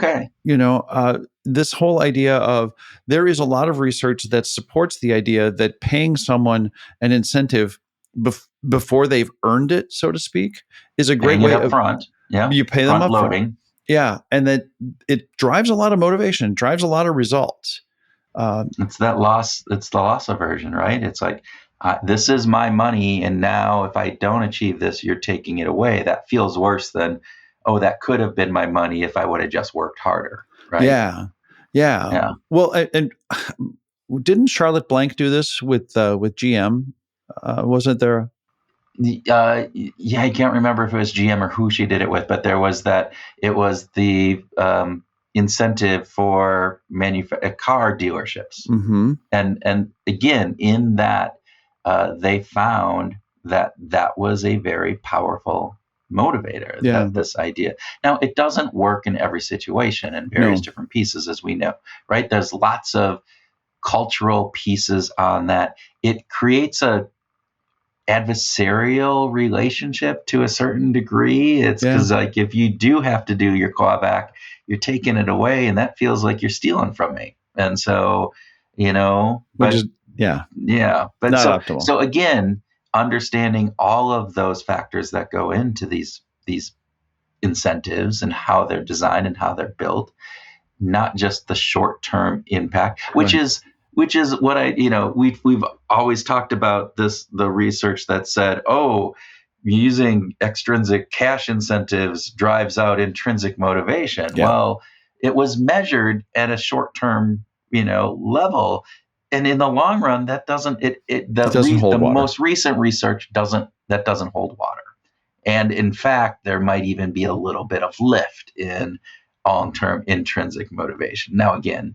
this whole idea of, there is a lot of research that supports the idea that paying someone an incentive before they've earned it, so to speak, is a great way up front. Yeah, you pay them up loading. Front. Yeah, and that it drives a lot of motivation, drives a lot of results. It's the loss aversion, right? It's like, this is my money, and now if I don't achieve this, you're taking it away. That feels worse than, that could have been my money if I would have just worked harder, right? Yeah. Well, and didn't Charlotte Blank do this with GM? Wasn't there? I can't remember if it was GM or who she did it with, but there was that. It was the incentive for car dealerships. Mm-hmm. And again, in that, they found that was a very powerful motivator, that this idea. Now, it doesn't work in every situation in various different pieces, as we know, right? There's lots of cultural pieces on that. It creates a adversarial relationship to a certain degree. It's because like, if you do have to do your clawback, you're taking it away, and that feels like you're stealing from me. And so, but but not optimal. So again, understanding all of those factors that go into these incentives and how they're designed and how they're built, not just the short-term impact, which is what we've always talked about the research that said, using extrinsic cash incentives drives out intrinsic motivation. Yeah. Well, it was measured at a short-term, level. And in the long run, that doesn't hold water. Most recent research doesn't hold water. And in fact, there might even be a little bit of lift in long-term intrinsic motivation. Now, again,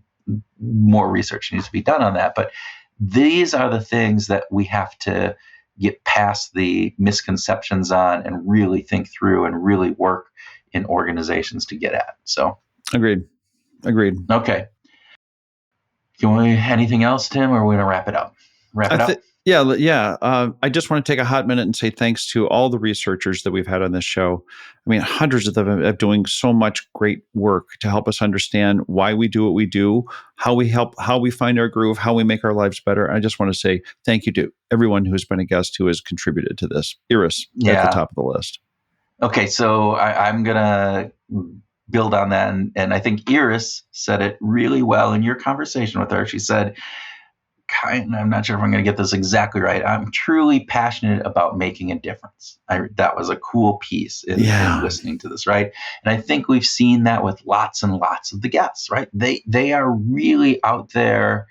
more research needs to be done on that, but these are the things that we have to get past the misconceptions on and really think through and really work in organizations to get at. So, agreed. Okay. Do you want anything else, Tim, or are we going to wrap it up? I just want to take a hot minute and say thanks to all the researchers that we've had on this show. I mean, hundreds of them are doing so much great work to help us understand why we do what we do, how we find our groove, how we make our lives better. I just want to say thank you to everyone who's been a guest who has contributed to this. Iris, at the top of the list. Okay, so I'm going to build on that. And I think Iris said it really well in your conversation with her. She said, I'm not sure if I'm going to get this exactly right, I'm truly passionate about making a difference. That was a cool piece in listening to this, right? And I think we've seen that with lots and lots of the guests, right? They are really out there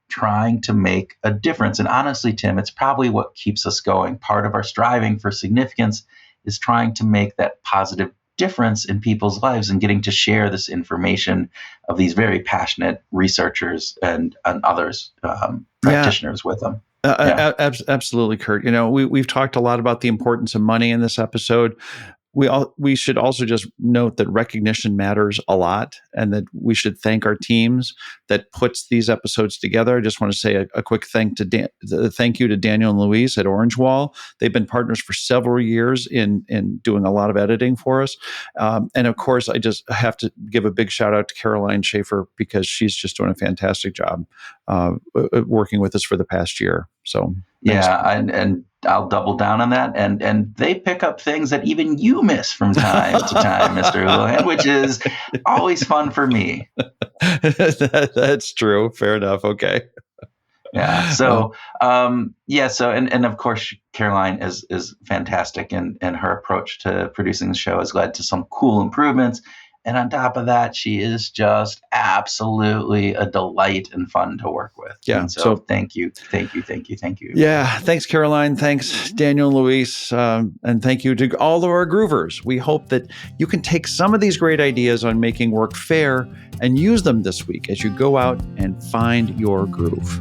trying to make a difference. And honestly, Tim, it's probably what keeps us going. Part of our striving for significance is trying to make that positive difference in people's lives and getting to share this information of these very passionate researchers and others, practitioners with them. Absolutely, Kurt. We've talked a lot about the importance of money in this episode. We should also just note that recognition matters a lot, and that we should thank our teams that puts these episodes together. I just want to say a quick thank you to Daniel and Louise at Orange Wall. They've been partners for several years in doing a lot of editing for us. And of course, I just have to give a big shout out to Caroline Schaefer, because she's just doing a fantastic job working with us for the past year. So thanks. And I'll double down on that. And they pick up things that even you miss from time to time, Mr. Houlihan, which is always fun for me. That's true. Fair enough. Okay. Yeah. So, and of course, Caroline is fantastic, and her approach to producing the show has led to some cool improvements. And on top of that, she is just absolutely a delight and fun to work with. Yeah. And so thank you. Yeah. Thanks, Caroline. Thanks, Daniel and Luis. And thank you to all of our groovers. We hope that you can take some of these great ideas on making work fair and use them this week as you go out and find your groove.